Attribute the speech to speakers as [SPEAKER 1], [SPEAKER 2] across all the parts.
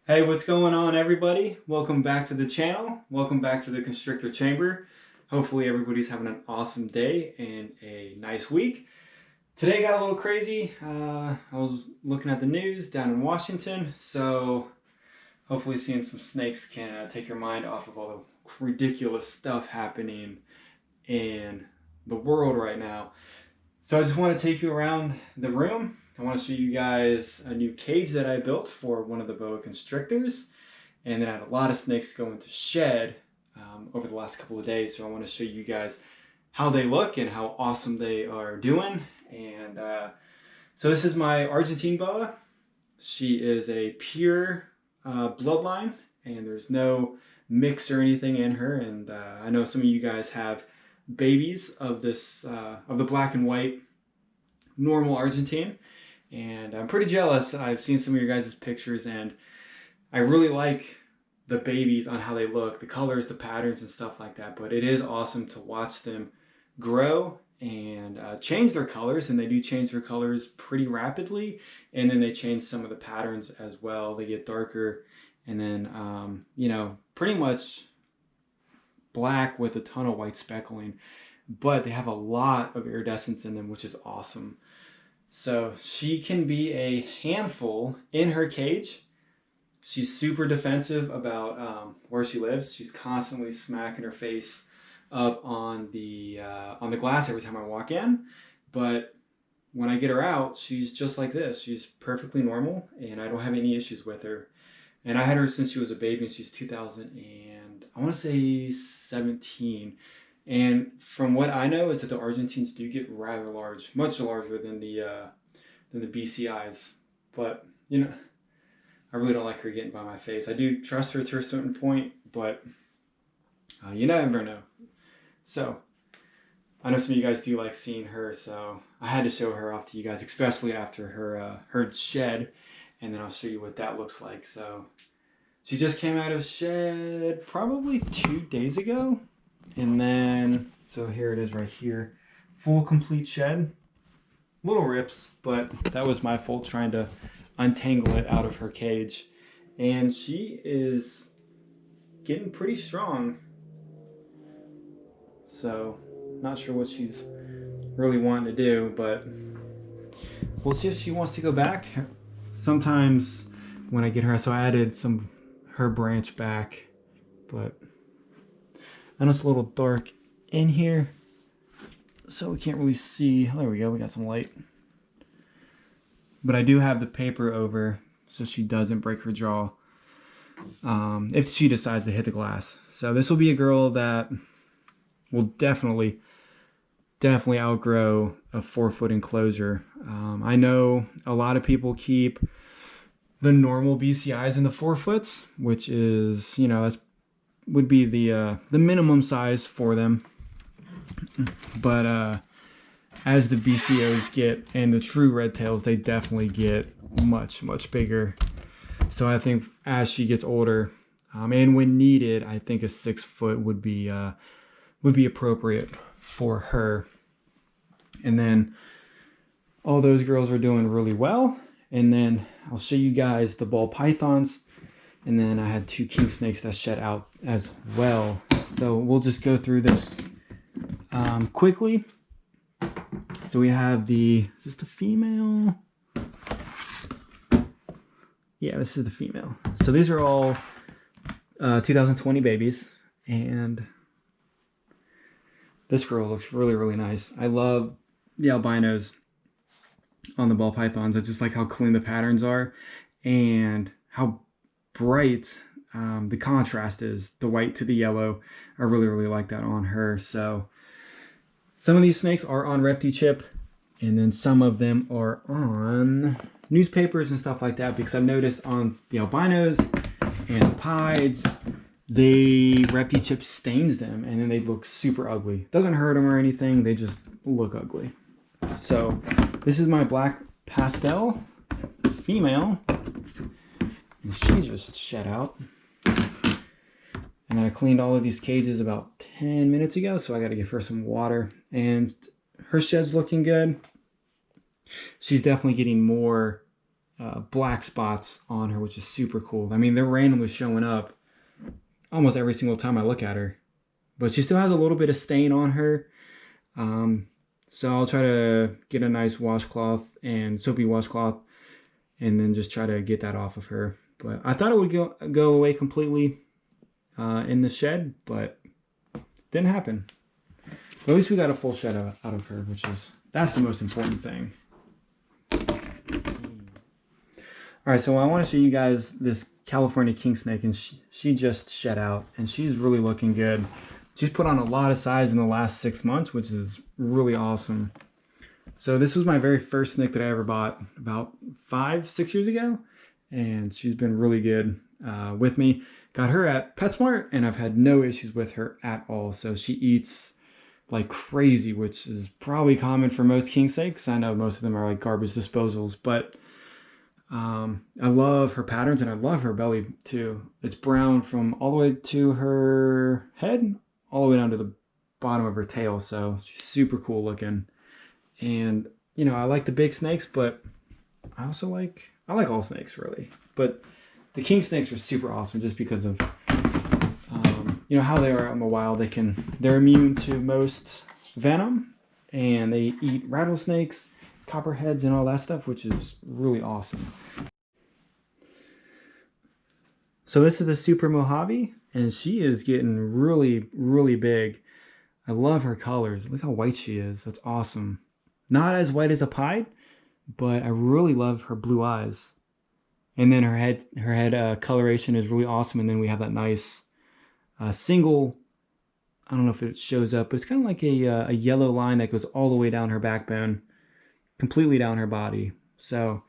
[SPEAKER 1] Hey, what's going on, everybody? Welcome back to the channel. Welcome back to the Constrictor Chamber. Hopefully everybody's having an awesome day and a nice week. Today got a little crazy. I was looking at the news down in Washington, so hopefully seeing some snakes can take your mind off of all the ridiculous stuff happening in the world right now. So I just want to take you around the room. I want to show you guys a new cage that I built for one of the boa constrictors. And then I had a lot of snakes go into shed over the last couple of days. So I want to show you guys how they look and how awesome they are doing. And so this is my Argentine boa. She is a pure bloodline, and there's no mix or anything in her. And I know some of you guys have babies of this of the black and white normal Argentine, and I'm pretty jealous. I've seen some of your guys' pictures, and I really like the babies on how they look, the colors, the patterns, and stuff like that. But it is awesome to watch them grow and change their colors, and they do change their colors pretty rapidly, and then they change some of the patterns as well. They get darker, and then pretty much black with a ton of white speckling, but they have a lot of iridescence in them, which is awesome. So she can be a handful in her cage. She's super defensive about where she lives. She's constantly smacking her face up on the glass every time I walk in. But when I get her out, she's just like this. She's perfectly normal, and I don't have any issues with her. And I had her since she was a baby, and she's 2000 and I want to say 17. And from what I know is that the Argentines do get rather large, much larger than the BCIs. But I really don't like her getting by my face. I do trust her to a certain point, but you never know. So I know some of you guys do like seeing her, so I had to show her off to you guys, especially after her shed, and then I'll show you what that looks like. So she just came out of shed probably 2 days ago, and then so here it is right here, full complete shed. Little rips, but that was my fault trying to untangle it out of her cage. And she is getting pretty strong. So, not sure what she's really wanting to do, but we'll see if she wants to go back. Sometimes when I get her, so I added her branch back, but I know it's a little dark in here, so we can't really see. Oh, there we go, we got some light. But I do have the paper over so she doesn't break her jaw if she decides to hit the glass. So this will be a girl that will definitely outgrow a 4-foot enclosure. I know a lot of people keep the normal BCIs in the 4 foots, which is, that would be the minimum size for them. But as the BCOs get, and the true red tails, they definitely get much bigger. So I think as she gets older, and when needed, I think a 6 foot would be appropriate for her. And then all those girls are doing really well. And then I'll show you guys the ball pythons. And then I had 2 king snakes that shed out as well. So we'll just go through this quickly. So we have is this the female? Yeah, this is the female. So these are all 2020 babies, and this girl looks really nice. I love the albinos on the ball pythons. I just like how clean the patterns are and how bright the contrast is, the white to the yellow. I really like that on her. So some of these snakes are on ReptiChip, and then some of them are on newspapers and stuff like that, because I've noticed on the albinos and the pieds, ReptiChip stains them, and then they look super ugly. Doesn't hurt them or anything, they just look ugly. So this is my black Pastel female, and she just shed out. And I cleaned all of these cages about 10 minutes ago, so I got to give her some water. And her shed's looking good. She's definitely getting more black spots on her, which is super cool. I mean, they're randomly showing up almost every single time I look at her. But she still has a little bit of stain on her. So I'll try to get a nice washcloth and soapy washcloth and then just try to get that off of her. But I thought it would go away completely in the shed, but didn't happen. But at least we got a full shed out of her, that's the most important thing. All right, so I want to show you guys this California king snake, and she just shed out, and she's really looking good. She's put on a lot of size in the last 6 months, which is really awesome. So this was my very first snake that I ever bought about 5-6 years ago, and she's been really good with me. Got her at PetSmart, and I've had no issues with her at all. So she eats like crazy, which is probably common for most king snakes. I know most of them are like garbage disposals, but I love her patterns and I love her belly too. It's brown from all the way to her head, all the way down to the bottom of her tail. So she's super cool looking. And you know, I like the big snakes, but I like all snakes really. But the king snakes are super awesome just because of you know how they are out in the wild. They're immune to most venom, and they eat rattlesnakes, copperheads, and all that stuff, which is really awesome. So this is the Super Mojave, and she is getting really, really big. I love her colors. Look how white she is. That's awesome. Not as white as a pied, but I really love her blue eyes. And then her head coloration is really awesome. And then we have that nice single, I don't know if it shows up, but it's kind of like a yellow line that goes all the way down her backbone, completely down her body. So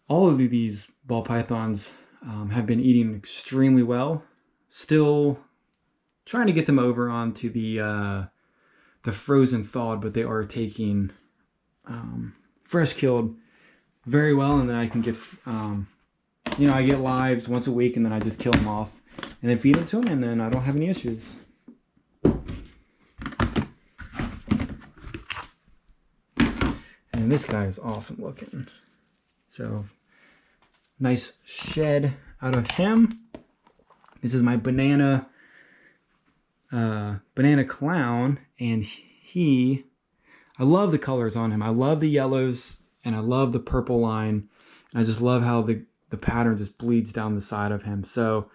[SPEAKER 1] all of these ball pythons have been eating extremely well. Still trying to get them over onto the frozen thawed, but they are taking fresh killed very well. And then I can get, you know, I get lives once a week, and then I just kill them off and then feed them to them, and then I don't have any issues. And this guy is awesome looking. So nice shed out of him. This is my banana clown, and I love the colors on him. I love the yellows and I love the purple line. And I just love how the pattern just bleeds down the side of him. So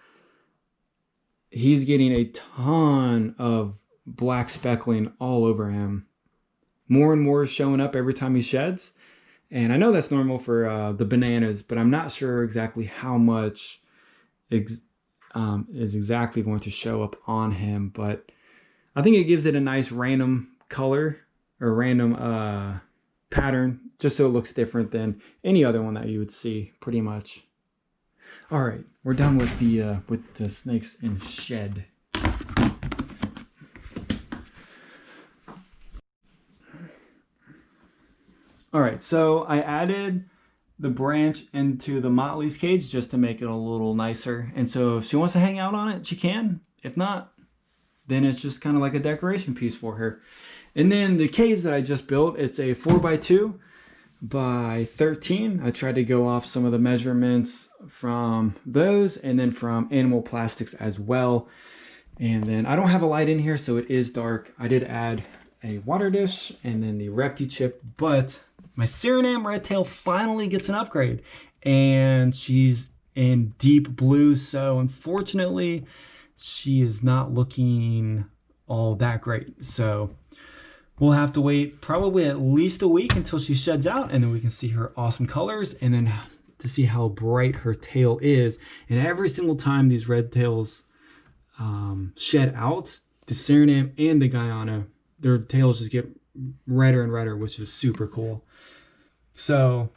[SPEAKER 1] he's getting a ton of black speckling all over him. More and more is showing up every time he sheds. And I know that's normal for the bananas, but I'm not sure exactly how much is exactly going to show up on him. But I think it gives it a nice random color or random pattern, just so it looks different than any other one that you would see, pretty much. All right, we're done with the snakes in shed. All right, so I added the branch into the Motley's cage just to make it a little nicer. And so if she wants to hang out on it, she can. If not, then it's just kind of like a decoration piece for her. And then the cage that I just built, it's a 4x2 by 13. I tried to go off some of the measurements from those and then from Animal Plastics as well. And then I don't have a light in here, so it is dark. I did add a water dish and then the Repti chip, but my Suriname red tail finally gets an upgrade, and she's in deep blue. So unfortunately, she is not looking all that great. So we'll have to wait probably at least a week until she sheds out, and then we can see her awesome colors and then to see how bright her tail is. And every single time these red tails shed out, the Suriname and the Guyana, their tails just get redder and redder, which is super cool. So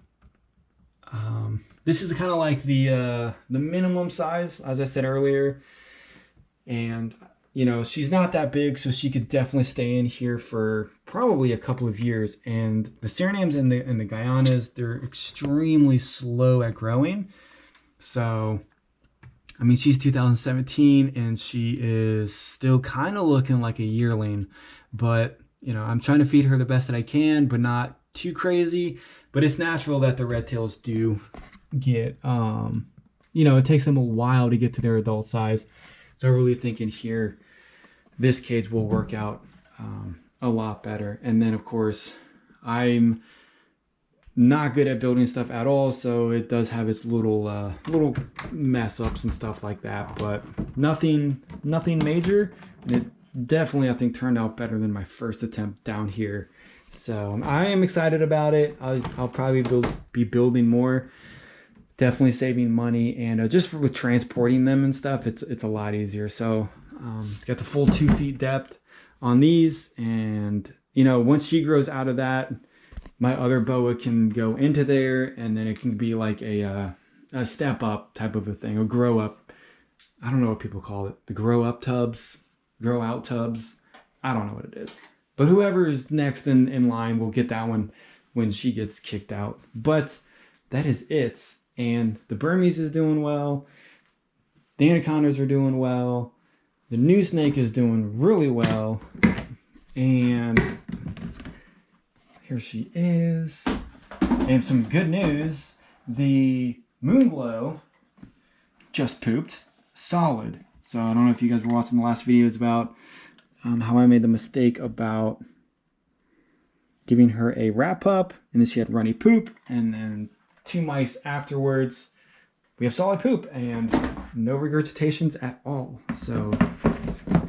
[SPEAKER 1] this is kind of like the minimum size, as I said earlier. And you know, she's not that big, so she could definitely stay in here for probably a couple of years. And the Surinames and the Guyanas, they're extremely slow at growing. So I mean, she's 2017 and she is still kind of looking like a yearling, but you know, I'm trying to feed her the best that I can, but not too crazy, but it's natural that the red tails do get, you know, it takes them a while to get to their adult size. So I really think in here, this cage will work out a lot better. And then of course, I'm not good at building stuff at all, so it does have its little mess ups and stuff like that, but nothing major. And it definitely, I think, turned out better than my first attempt down here. So I am excited about it. I'll probably be building more, definitely saving money, and just with transporting them and stuff, it's a lot easier. So got the full 2 feet depth on these, and you know, once she grows out of that, my other boa can go into there, and then it can be like a step up type of a thing, a grow up. I don't know what people call it. The grow up tubs, grow out tubs. I don't know what it is. But whoever is next in line will get that one when she gets kicked out. But that is it. And the Burmese is doing well. The anacondas are doing well. The new snake is doing really well. And here she is. And some good news, the Moonglow just pooped solid. So I don't know if you guys were watching the last videos about how I made the mistake about giving her a wrap up, and then she had runny poop, and then 2 mice afterwards. We have solid poop and no regurgitations at all. So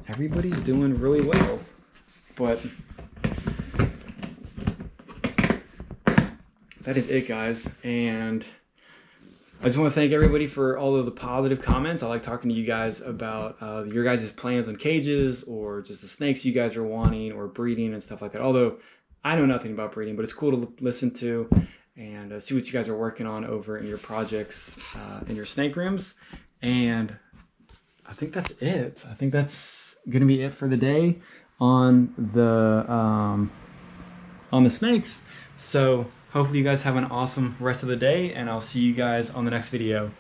[SPEAKER 1] everybody's doing really well. But that is it, guys. And I just want to thank everybody for all of the positive comments. I like talking to you guys about your guys' plans on cages, or just the snakes you guys are wanting, or breeding and stuff like that. Although I know nothing about breeding, but it's cool to listen to and see what you guys are working on over in your projects, in your snake rooms. And I think that's it. I think that's going to be it for the day on the snakes. So hopefully you guys have an awesome rest of the day, and I'll see you guys on the next video.